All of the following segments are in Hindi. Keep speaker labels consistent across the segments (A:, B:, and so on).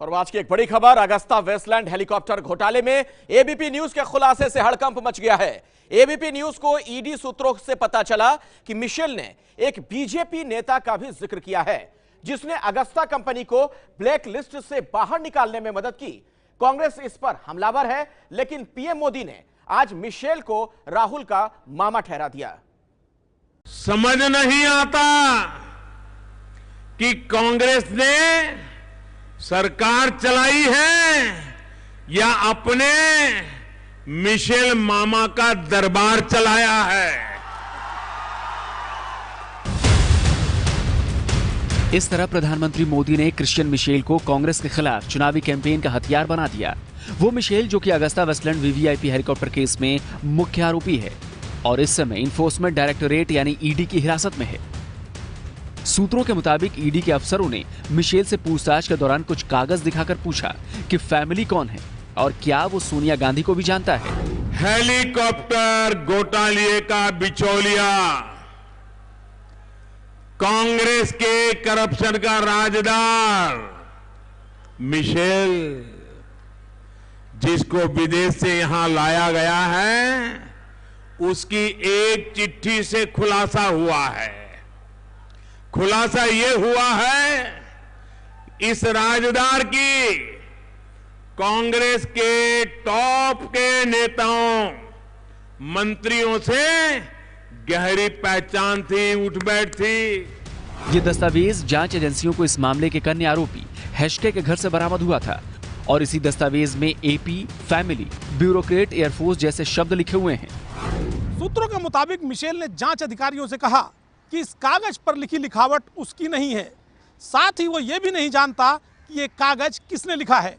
A: और आज की एक बड़ी खबर, अगस्ता वेस्टलैंड हेलीकॉप्टर घोटाले में एबीपी न्यूज के खुलासे से हड़कंप मच गया है। एबीपी न्यूज को ईडी सूत्रों से पता चला कि मिशेल ने एक बीजेपी नेता का भी जिक्र किया है, जिसने अगस्ता कंपनी को ब्लैक लिस्ट से बाहर निकालने में मदद की। कांग्रेस इस पर हमलावर है, लेकिन पीएम मोदी ने आज मिशेल को राहुल का मामा ठहरा दिया।
B: समझ नहीं आता कि कांग्रेस ने सरकार चलाई है या अपने मिशेल मामा का दरबार चलाया है।
C: इस तरह प्रधानमंत्री मोदी ने क्रिश्चियन मिशेल को कांग्रेस के खिलाफ चुनावी कैंपेन का हथियार बना दिया। वो मिशेल जो कि Agusta Westland VVIP helicopter case में मुख्य आरोपी है और इस समय इन्फोर्समेंट डायरेक्टोरेट यानी ईडी की हिरासत में है। सूत्रों के मुताबिक ईडी के अफसरों ने मिशेल से पूछताछ के दौरान कुछ कागज दिखाकर पूछा कि फैमिली कौन है और क्या वो सोनिया गांधी को भी जानता है।
B: हेलीकॉप्टर घोटाले का बिचौलिया, कांग्रेस के करप्शन का राजदार मिशेल, जिसको विदेश से यहां लाया गया है, उसकी एक चिट्ठी से खुलासा हुआ है। खुलासा यह हुआ है इस राजदार की कांग्रेस के टॉप के नेताओं मंत्रियों से गहरी पहचान थी, उठ बैठ थी।
C: ये दस्तावेज जांच एजेंसियों को इस मामले के कन्या आरोपी हैशके के घर से बरामद हुआ था और इसी दस्तावेज में एपी, फैमिली, ब्यूरोक्रेट, एयरफोर्स जैसे शब्द लिखे हुए हैं।
D: सूत्रों के मुताबिक मिशेल ने जांच अधिकारियों से कहा कि इस कागज पर लिखी लिखावट उसकी नहीं है। साथ ही वो ये भी नहीं जानता कि ये कागज किसने लिखा है।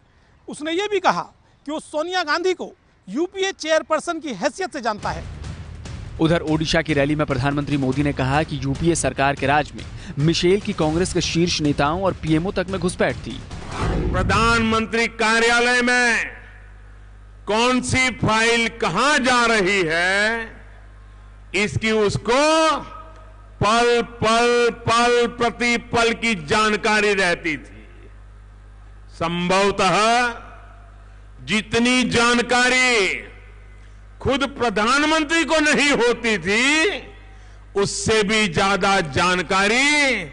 D: उसने ये भी कहा कि वो सोनिया गांधी को यूपीए चेयरपर्सन की हैसियत से जानता है।
C: उधर ओडिशा की रैली में प्रधानमंत्री मोदी ने कहा कि यूपीए सरकार के राज में मिशेल की कांग्रेस के शीर्ष नेताओं और पीएमओ तक में घुसपैठ थी।
B: प्रधानमंत्री कार्यालय में कौन सी फाइल कहां जा रही है, इसकी उसको पल पल पल प्रति पल की जानकारी रहती थी। संभवतः जितनी जानकारी खुद प्रधानमंत्री को नहीं होती थी, उससे भी ज्यादा जानकारी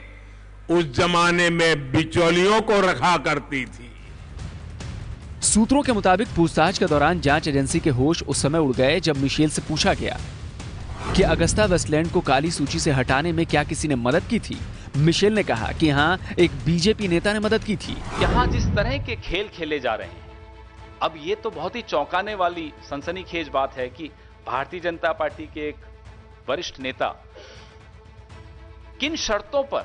B: उस जमाने में बिचौलियों को रखा करती थी।
C: सूत्रों के मुताबिक पूछताछ के दौरान जांच एजेंसी के होश उस समय उड़ गए जब मिशेल से पूछा गया कि अगस्ता वेस्टलैंड को काली सूची से हटाने में क्या किसी ने मदद की थी। मिशेल ने कहा कि हाँ, एक बीजेपी नेता ने मदद की थी।
E: यहाँ जिस तरह के खेल खेले जा रहे हैं, अब ये तो बहुत ही चौंकाने वाली सनसनीखेज बात है कि भारतीय जनता पार्टी के एक वरिष्ठ नेता किन शर्तों पर,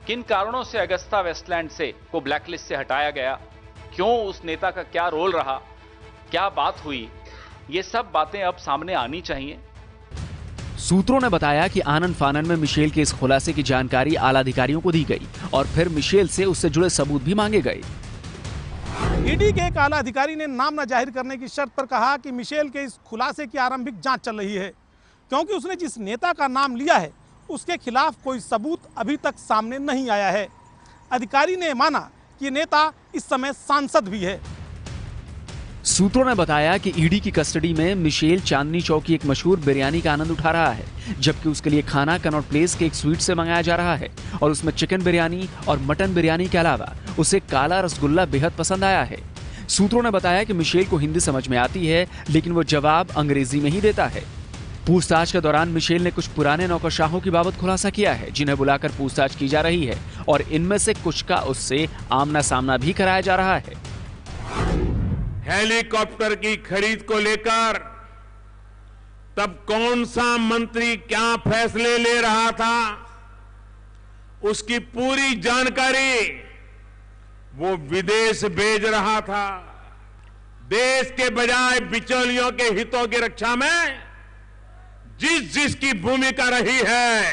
E: किन कारणों से अगस्ता वेस्टलैंड से को ब्लैकलिस्ट से हटाया गया, क्यों, उस नेता का क्या रोल रहा, क्या बात हुई, ये सब बातें अब सामने आनी चाहिए।
C: सूत्रों ने बताया कि आनन फानन में मिशेल के इस खुलासे की जानकारी आला अधिकारियों को दी गई और फिर मिशेल से उससे जुड़े सबूत भी मांगे गए।
D: ईडी के एक आला अधिकारी ने नाम न जाहिर करने की शर्त पर कहा कि मिशेल के इस खुलासे की आरंभिक जांच चल रही है, क्योंकि उसने जिस नेता का नाम लिया है उसके खिलाफ कोई सबूत अभी तक सामने नहीं आया है। अधिकारी ने माना कि नेता इस समय सांसद भी है।
C: सूत्रों ने बताया कि ईडी की कस्टडी में मिशेल चांदनी चौक की एक मशहूर बिरयानी का आनंद उठा रहा है, जबकि उसके लिए खाना कनॉट प्लेस के एक स्वीट से मंगाया जा रहा है और उसमें चिकन बिरयानी और मटन बिरयानी के अलावा उसे काला रसगुल्ला बेहद पसंद आया है। सूत्रों ने बताया कि मिशेल को हिंदी समझ में आती है, लेकिन वो जवाब अंग्रेजी में ही देता है। पूछताछ के दौरान मिशेल ने कुछ पुराने नौकरशाहों की बाबत खुलासा किया है, जिन्हें बुलाकर पूछताछ की जा रही है और इनमें से कुछ का उससे आमना सामना भी कराया जा रहा है।
B: हेलीकॉप्टर की खरीद को लेकर तब कौन सा मंत्री क्या फैसले ले रहा था, उसकी पूरी जानकारी वो विदेश भेज रहा था। देश के बजाय बिचौलियों के हितों की रक्षा में जिसकी भूमिका रही है,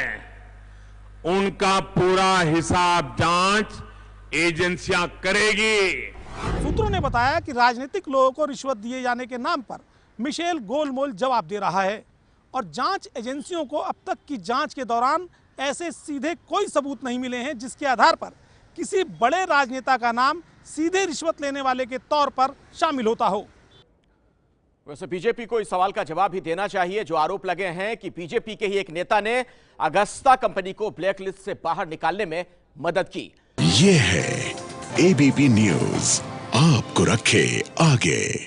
B: उनका पूरा हिसाब जांच एजेंसियां करेगी।
D: सूत्रों ने बताया कि राजनीतिक लोगों को रिश्वत दिए जाने के नाम पर मिशेल गोलमोल जवाब दे रहा है और जांच एजेंसियों को अब तक की जांच के दौरान ऐसे सीधे कोई सबूत नहीं मिले हैं जिसके आधार पर किसी बड़े राजनेता का नाम सीधे रिश्वत लेने वाले के तौर पर शामिल होता हो।
A: वैसे बीजेपी को इस सवाल का जवाब भी देना चाहिए जो आरोप लगे हैं कि बीजेपी के ही एक नेता ने अगस्ता कंपनी को ब्लैकलिस्ट से बाहर निकालने में मदद की।
F: ये है एबीपी न्यूज, आपको रखे आगे।